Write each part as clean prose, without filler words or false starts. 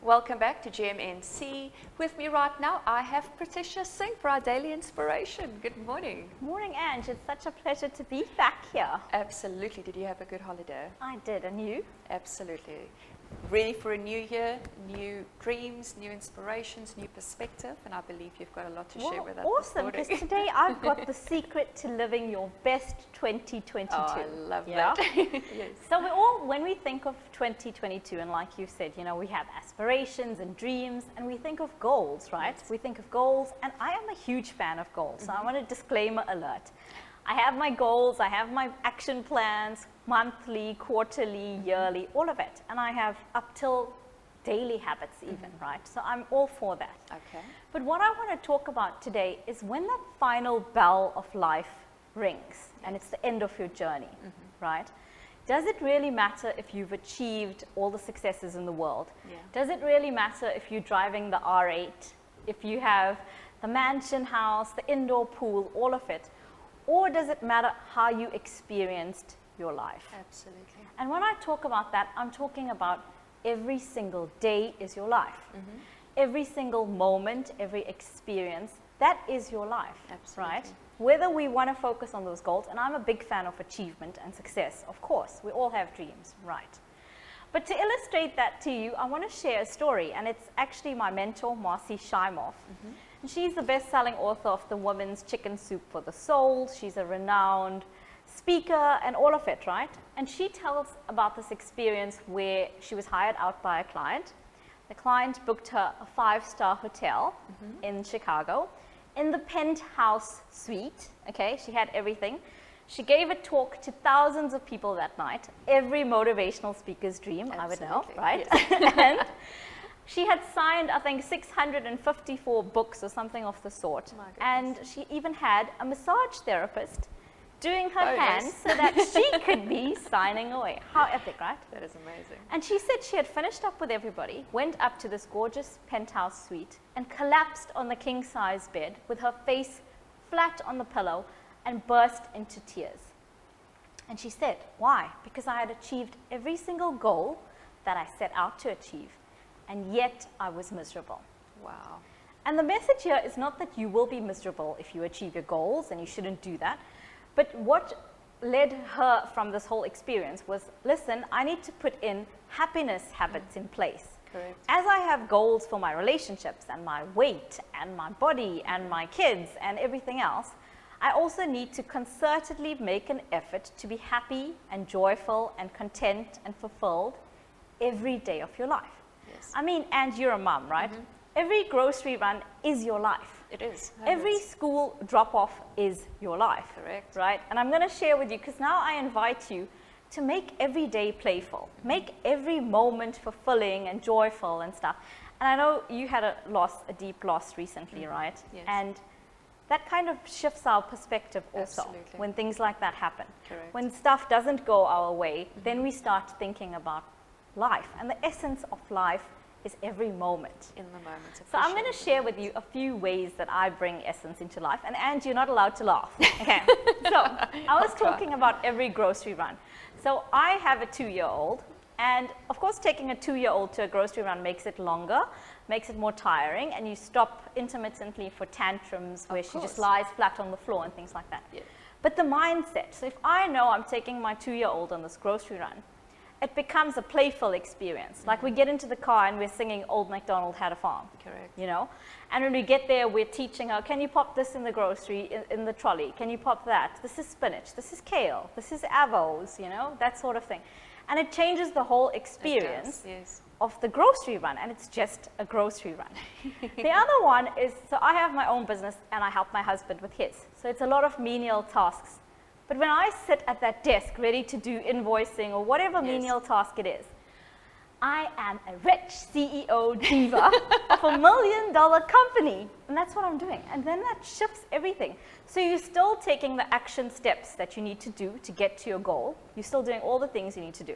Welcome back to GMNC. With me right now, I have Prathisha Singh for our Daily Inspiration. Good morning. Morning, Ange. It's such a pleasure to be back here. Absolutely. Did you have a good holiday? I did, and you? Absolutely. Ready for a new year, new dreams, new inspirations, new perspective, and I believe you've got a lot to share with us. Awesome, because today I've got the secret to living your best 2022. Oh, I love that. Yes. So when we think of 2022, and like you said, you know, we have aspirations and dreams, and we think of goals, right? Yes. We think of goals, and I am a huge fan of goals. So I want a disclaimer alert. I have my goals, I have my action plans, monthly, quarterly, yearly, all of it. And I have up till daily habits even, right? So I'm all for that. Okay. But what I want to talk about today is when that final bell of life rings and it's the end of your journey, right? Does it really matter if you've achieved all the successes in the world? Yeah. Does it really matter if you're driving the R8, if you have the mansion house, the indoor pool, all of it? Or does it matter how you experienced your life? Absolutely. And when I talk about that, I'm talking about every single day is your life. Every single moment, every experience, that is your life, Absolutely. right? Whether we want to focus on those goals, and I'm a big fan of achievement and success, of course, we all have dreams, right? But to illustrate that to you, I want to share a story, and it's actually my mentor, Marcy Shimoff. And she's the best-selling author of The Woman's Chicken Soup for the Soul. She's a renowned speaker and all of it, right? And she tells about this experience where she was hired out by a client. The client booked her a 5-star hotel in Chicago in the penthouse suite, okay? She had everything. She gave a talk to thousands of people that night, every motivational speaker's dream, I would know, Absolutely, right? yes. And she had signed, I think, 654 books or something of the sort. My goodness. And she even had a massage therapist doing her Bonus. hands so that she could be signing away. How epic, right? That is amazing. And she said she had finished up with everybody, went up to this gorgeous penthouse suite, and collapsed on the king-size bed with her face flat on the pillow and burst into tears. And she said, why? Because I had achieved every single goal that I set out to achieve, and yet I was miserable. Wow. And the message here is not that you will be miserable if you achieve your goals, and you shouldn't do that. But what led her from this whole experience was, listen, I need to put in happiness habits in place. Correct. As I have goals for my relationships and my weight and my body and my kids and everything else, I also need to concertedly make an effort to be happy and joyful and content and fulfilled every day of your life. Yes. I mean, and you're a mom, right? Every grocery run is your life. It is. Every school drop-off is your life. Correct. Right? And I'm going to share with you, because now I invite you to make every day playful. Make every moment fulfilling and joyful and stuff. And I know you had a loss, a deep loss recently, right? Yes. And that kind of shifts our perspective also Absolutely. when things like that happen. Correct. When stuff doesn't go our way, then we start thinking about life. And the essence of life is every moment. In the moment. So I'm going to share with you a few ways that I bring essence into life. And you're not allowed to laugh. Okay. So I was talking about every grocery run. So I have a 2-year-old. And of course, taking a 2-year-old to a grocery run makes it longer, makes it more tiring. And you stop intermittently for tantrums where she just lies flat on the floor and things like that. Yeah. But the mindset. So if I know I'm taking my 2-year-old on this grocery run, it becomes a playful experience. Like we get into the car and we're singing Old MacDonald Had a Farm. Correct. You know? And when we get there, we're teaching her, can you pop this in the grocery, in the trolley? Can you pop that? This is spinach. This is kale. This is avos, you know? That sort of thing. And it changes the whole experience Yes. of the grocery run, and it's just a grocery run. The other one is, so I have my own business and I help my husband with his. So it's a lot of menial tasks. But when I sit at that desk ready to do invoicing or whatever menial task it is, I am a rich CEO diva of $1 million company. And that's what I'm doing. And then that shifts everything. So you're still taking the action steps that you need to do to get to your goal. You're still doing all the things you need to do.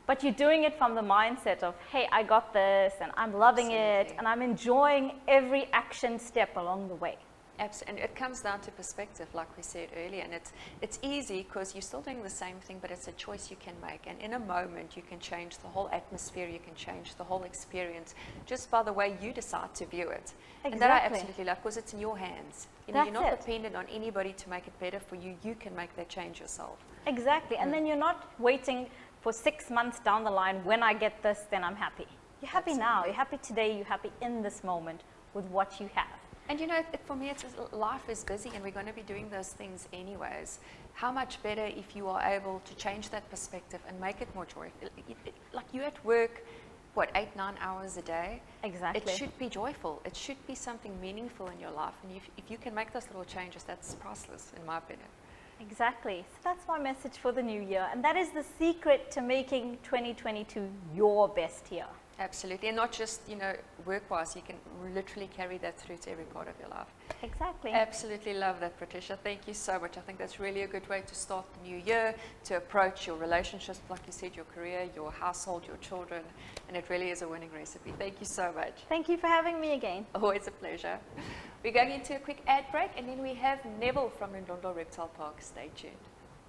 But you're doing it from the mindset of, hey, I got this, and I'm loving it, and I'm enjoying every action step along the way. And it comes down to perspective, like we said earlier, and it's easy because you're still doing the same thing, but it's a choice you can make. And in a moment, you can change the whole atmosphere, you can change the whole experience just by the way you decide to view it. And that I absolutely love, because it's in your hands. You know, you're not dependent on anybody to make it better for you. You can make that change yourself. Exactly. And then you're not waiting for 6 months down the line, when I get this, then I'm happy. You're happy now. You're happy today. You're happy in this moment with what you have. And you know, for me, life is busy and we're going to be doing those things anyways. How much better if you are able to change that perspective and make it more joyful. Like you at work, what, 8-9 hours a day? Exactly. It should be joyful. It should be something meaningful in your life. And if you can make those little changes, that's priceless, in my opinion. Exactly. So that's my message for the new year. And that is the secret to making 2022 your best year. Absolutely, and not just, you know, work-wise, you can literally carry that through to every part of your life. Exactly. Absolutely love that, Prathisha. Thank you so much. I think that's really a good way to start the new year, to approach your relationships, like you said, your career, your household, your children, and it really is a winning recipe. Thank you so much. Thank you for having me again. Always a pleasure. We're going into a quick ad break, and then we have Neville from Ndondo Reptile Park. Stay tuned.